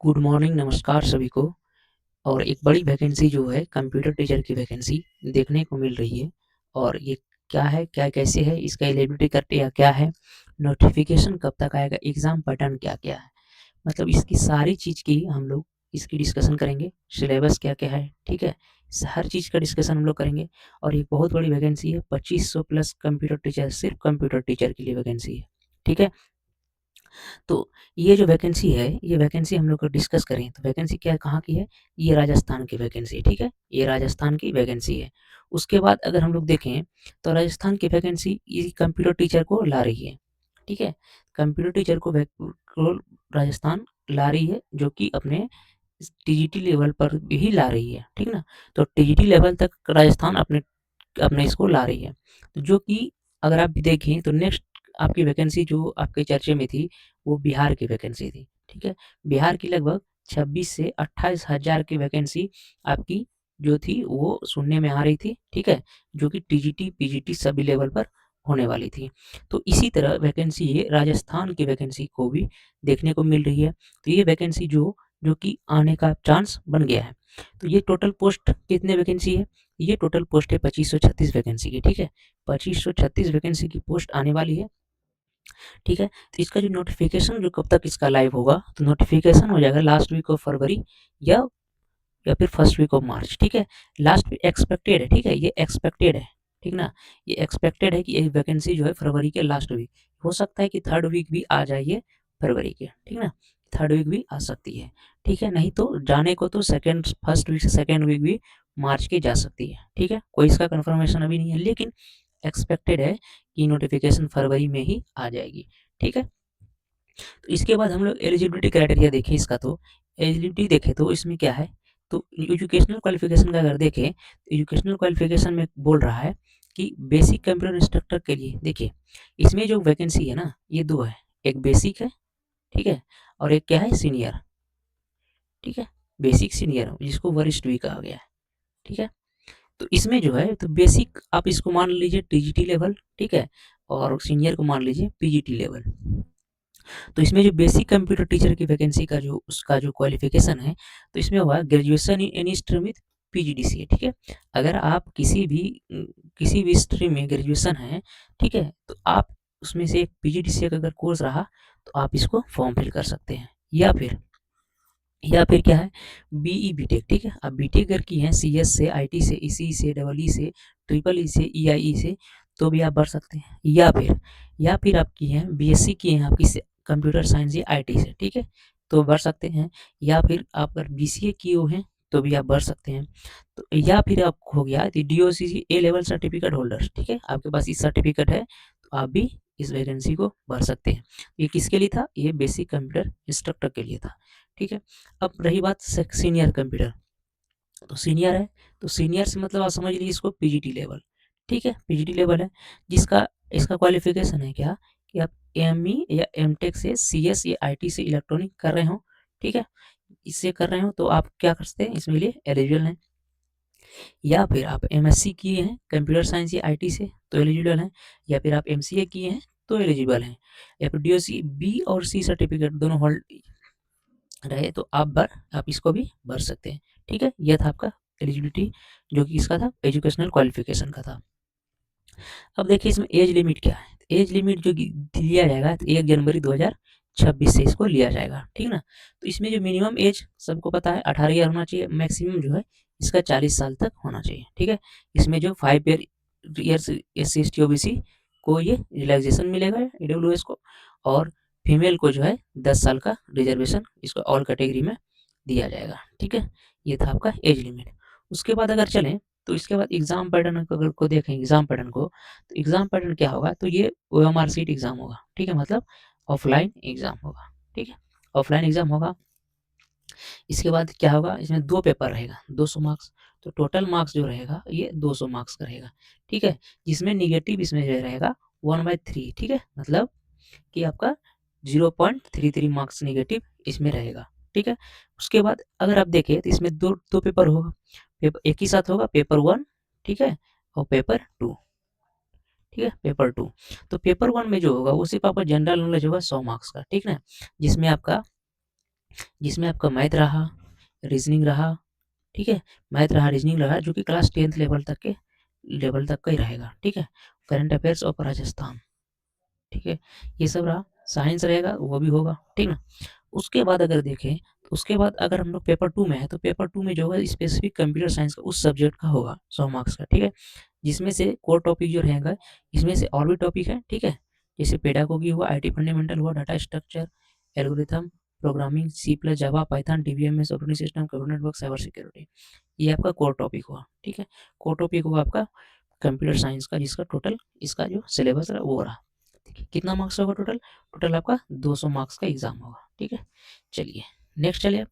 Good morning, नमस्कार सभी को। और एक बड़ी वैकेंसी जो है कंप्यूटर टीचर की वैकेंसी देखने को मिल रही है। और ये क्या है, क्या कैसे है, इसका एलिजिबिलिटी क्राइटेरिया क्या है, नोटिफिकेशन कब तक आएगा, एग्ज़ाम पैटर्न क्या-क्या है, मतलब इसकी सारी चीज़ की हम लोग इसकी डिस्कशन करेंगे। सिलेबस क्या-क्या है, ठीक है? इस हर चीज़ का डिस्कशन हम लोग करेंगे। और ये बहुत बड़ी वैकेंसी है, 2500 प्लस कंप्यूटर टीचर, सिर्फ कंप्यूटर टीचर के लिए वैकेंसी है, ठीक है? तो ये जो वैकेंसी है, ये वैकेंसी हम लोग डिस्कस करें तो वैकेंसी क्या कहाँ की है? ये राजस्थान की वैकेंसी है, ठीक है? ये राजस्थान की वैकेंसी है। उसके बाद अगर हम लोग देखें तो राजस्थान की वैकेंसी ये कंप्यूटर टीचर को ला रही है, ठीक है? कंप्यूटर टीचर को राजस्थान ला रही है, जो कि अपने टीजीटी लेवल पर भी ला रही है, ठीक ना? तो टीजीटी लेवल तक राजस्थान अपने अपने इसको ला रही है। तो जो कि अगर आप देखें तो नेक्स्ट आपकी वैकेंसी जो आपके चर्चे में थी, वो बिहार की वैकेंसी थी, ठीक है? बिहार की लगभग 26 से 28 हज़ार की वैकेंसी आपकी जो थी वो सुनने में आ रही थी, ठीक है? जो कि टीजीटी, पीजीटी सभी लेवल पर होने वाली थी। तो इसी तरह वैकेंसी ये राजस्थान की वैकेंसी को भी देखने को मिल रही है। तो ये वैकेंसी जो कि आने का चांस बन गया है। तो ये टोटल पोस्ट कितने वैकेंसी है? ये टोटल पोस्ट है 2536 वैकेंसी की, ठीक है? 2536 वैकेंसी की पोस्ट आने वाली है, ठीक है? तो इसका जो नोटिफिकेशन जो कब तक इसका लाइव होगा, तो नोटिफिकेशन हो जाएगा लास्ट वीक ऑफ फरवरी या या फिर फर्स्ट वीक ऑफ मार्च, ठीक है? लास्ट एक्सपेक्टेड है, ठीक है? ये एक्सपेक्टेड है, ठीक ना? ये एक्सपेक्टेड है कि ये वैकेंसी जो है फरवरी के लास्ट वीक, हो सकता है कि थर्ड वीक भी आ जाए ये फरवरी के, ठीक ना? थर्ड वीक भी आ सकती है, ठीक है? नहीं तो जाने को तो सेकंड फर्स्ट वीक से सेकंड वीक भी मार्च की जा सकती है, ठीक है? कोई इसका कन्फर्मेशन अभी नहीं है, लेकिन एक्सपेक्टेड है कि नोटिफिकेशन फरवरी में ही आ जाएगी, ठीक है? तो इसके बाद हम लोग एलिजिबिलिटी क्राइटेरिया देखें इसका, तो एलिजिबिलिटी देखें तो इसमें क्या है, तो एजुकेशनल क्वालिफिकेशन का अगर देखें, एजुकेशनल क्वालिफिकेशन में बोल रहा है कि बेसिक कंप्यूटर इंस्ट्रक्टर के लिए देखिए, इसमें जो वैकेंसी है ना, ये दो है, एक बेसिक है, ठीक है? और एक क्या है, सीनियर, ठीक है? बेसिक सीनियर जिसको वरिष्ठ भी कहा गया है, ठीक है? तो इसमें जो है तो बेसिक आप इसको मान लीजिए टीजीटी लेवल, ठीक है? और सीनियर को मान लीजिए पीजीटी लेवल। तो इसमें जो बेसिक कंप्यूटर टीचर की वैकेंसी का जो उसका जो क्वालिफिकेशन है, तो इसमें हुआ graduation in any stream with PGDCA, ठीक है? अगर आप किसी भी स्ट्रीम में ग्रेजुएशन है, ठीक है? तो आप उसमें से एक पीजीडीसीए का अगर कोर्स रहा, तो आप इसको फॉर्म फिल कर सकते हैं। या फिर क्या है, बीई बीटेक, ठीक है? आप बीटेक अगर की हैं सीएस से, आईटी से, ईसी से, डबल ई से, ट्रिपल ई से, ईआईई से, तो भी आप बढ़ सकते हैं। या फिर आप की हैं बीएससी की हैं आपकी से कंप्यूटर साइंस या आईटी से, ठीक है? तो बढ़ सकते हैं। या फिर आप अगर बीसीए किए हुए हैं, तो भी आप बढ़ सकते हैं। तो या फिर आप हो गया डीओसीसी ए लेवल सर्टिफिकेट होल्डर, ठीक है? आपके पास ये सर्टिफिकेट है, तो आप भी इस वैकेंसी को भर सकते हैं। ये किसके लिए था? ये बेसिक कंप्यूटर इंस्ट्रक्टर के लिए था, ठीक है? अब रही बात सीनियर कंप्यूटर, तो सीनियर है, तो सीनियर से मतलब आप समझ लीजिए इसको पीजीटी लेवल, ठीक है? पीजीटी लेवल है, जिसका इसका क्वालिफिकेशन है क्या, कि आप एमई या एमटेक से सीएस या आईटी से इलेक्ट्रॉनिक कर रहे हो, ठीक है? इससे कर रहे हो तो आप क्या कर सकते हैं, इसमें लिए एलिजिबल हैं। या फिर आप एमएससी किए हैं कंप्यूटर साइंस या आईटी से, तो एलिजिबल हैं। या फिर आप एमसीए किए हैं, तो एलिजिबल हैं। या फिर डीओसी बी और सी सर्टिफिकेट दोनों होल्ड रहे, तो आप इसको भी भर सकते हैं, ठीक है? यह था आपका एलिजिबिलिटी, जो कि इसका था एजुकेशनल क्वालिफिकेशन का था। अब देखिए इसमें एज लिमिट क्या है, एज लिमिट जो कि लिया जाएगा तो 1 जनवरी 2026 से इसको लिया जाएगा, ठीक ना? तो इसमें जो मिनिमम एज सबको पता है 18 ईयर होना चाहिए, मैक्सिमम जो है इसका 40 साल तक होना चाहिए, ठीक है? इसमें जो 5 ईयर्स एससी एसटी ओबीसी को ये रिलैक्सेशन मिलेगा ईडब्ल्यूएस को, और फीमेल को जो है 10 साल का रिजर्वेशन इसको ऑल कैटेगरी में दिया जाएगा, ठीक है? ये था आपका एज लिमिट। उसके बाद अगर चलें तो इसके बाद एग्जाम पैटर्न को अगर को देखें, एग्जाम पैटर्न को, तो एग्जाम पैटर्न क्या होगा, तो ये ओएमआर सीट एग्जाम होगा, ठीक है? मतलब ऑफलाइन एग्जाम होगा, ठीक है? ऑफलाइन एग्जाम होगा। इसके बाद क्या होगा, इसमें 2 पेपर रहेगा, 200 मार्क्स, तो टोटल मार्क्स जो रहेगा ये 200 मार्क्स का रहेगा, ठीक है? जिसमें नेगेटिव इसमें जो रहेगा 1/3, ठीक है? मतलब कि आपका 0.33 मार्क्स नेगेटिव इसमें रहेगा, ठीक है? उसके बाद अगर आप देखें तो इसमें दो पेपर होगा, पेपर एक ही साथ होगा, पेपर 1, ठीक है? और पेपर 2, ठीक है? पेपर 2, तो पेपर 1 में जो होगा वो सिर्फ आपका जनरल नॉलेज होगा 100 मार्क्स का, ठीक ना? जिसमें आपका जिसमें आपका मैथ रहा, रीजनिंग रहा, ठीक है, मैथ रहा, रीजनिंग रहा, जो कि क्लास 10th लेवल तक का ही रहेगा, ठीक है। करंट अफेयर्स ऑफ राजस्थान, ठीक है, ये सब रहा। साइंस रहेगा, वो भी होगा, ठीक ना। उसके बाद अगर देखें, तो उसके बाद अगर हम लोग पेपर 2 में है, तो पेपर 2 में जो होगा स्पेसिफिक कंप्यूटर साइंस का उस सब्जेक्ट का होगा 100 मार्क्स का, ठीक है। जिसमें से कोर टॉपिक जो रहेगा, इसमें से और भी टॉपिक है, ठीक है, जैसे पेडागोगी हुआ, आईटी फंडामेंटल हुआ, data structure, algorithm, programming, C plus, Java, Python, DBMS, operating system, computer network, cyber security, ये आपका कोर टॉपिक हुआ, ठीक है। कोर टॉपिक हुआ आपका कंप्यूटर साइंस का, जिसका टोटल इसका जो सिलेबस रहा वो रहा, ठीक है। कितना मार्क्स होगा टोटल? टोटल आपका 200 मार्क्स का एग्जाम होगा, ठीक है। चलिए नेक्स्ट चलिए,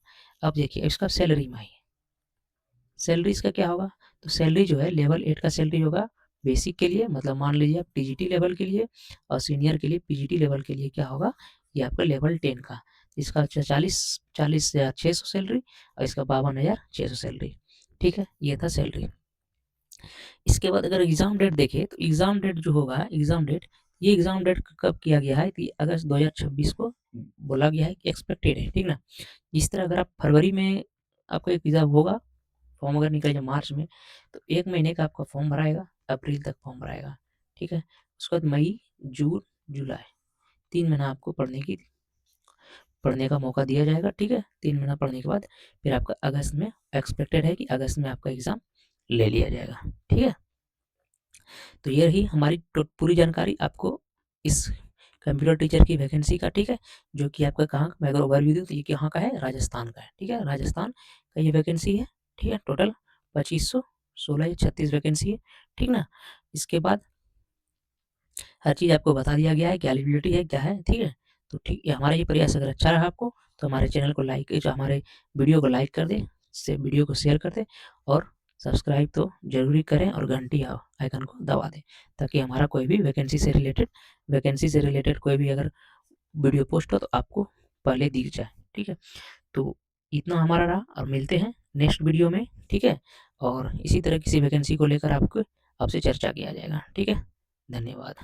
अब देखिए इसका सैलरी में आइए। सैलरी इसका क्या होगा? तो सैलरी जो है लेवल 8 का सैलरी होगा बेसिक के लिए, मतलब मान लीजिए आप टीजीटी लेवल के लिए, और सीनियर के लिए पीजीटी लेवल के लिए क्या होगा, ये आपका लेवल 10 का, इसका 40,600 सैलरी, और इसका 52,600 सैलरी, ठीक है। ये था सैलरी। इसके बाद अगर एग्जाम डेट देखें, तो एग्जाम डेट जो होगा, एग्जाम डेट, ये एग्जाम डेट कब किया गया है, कि अगस्त 2026 को बोला गया है कि एक्सपेक्टेड है, ठीक ना। जिस तरह अगर आप फरवरी में आपका एक एग्जाम होगा, फॉर्म अगर निकल जाए मार्च में, तो 1 महीने का आपका फॉर्म भराएगा, अप्रैल तक फॉर्म भराएगा, ठीक है। उसके बाद मई, जून, जुलाई, 3 महीना आपको पढ़ने का मौका दिया जाएगा, ठीक है। 3 महीना पढ़ने के बाद फिर आपका अगस्त में एक्सपेक्टेड है कि अगस्त में आपका एग्जाम ले लिया जाएगा, ठीक है। तो ये रही हमारी पूरी जानकारी आपको इस कंप्यूटर टीचर की वैकेंसी का, ठीक है, जो कि आपका कहाँ, मैं अगर ओवरव्यू दूँ तो ये कहाँ का है, राजस्थान का है, ठीक है, राजस्थान का ये वैकेंसी है, ठीक है। टोटल 2516 या 36 वैकेंसी है, ठीक ना। इसके बाद हर चीज़ आपको बता दिया गया है, क्या एलिजिबिलिटी है, क्या है, ठीक है। तो ठीक है, हमारा ये प्रयास अगर अच्छा रहा आपको, तो हमारे चैनल को लाइक, जो हमारे वीडियो को लाइक कर दें, से वीडियो को शेयर कर दें, और सब्सक्राइब तो ज़रूरी करें, और घंटी आइकन को दबा दें, ताकि हमारा कोई भी वैकेंसी से रिलेटेड कोई भी अगर वीडियो पोस्ट हो तो आपको पहले दिख जाए, ठीक है। तो इतना हमारा रहा, और मिलते हैं नेक्स्ट वीडियो में, ठीक है। और इसी तरह किसी वैकेंसी को लेकर आपसे चर्चा किया जाएगा, ठीक है। धन्यवाद।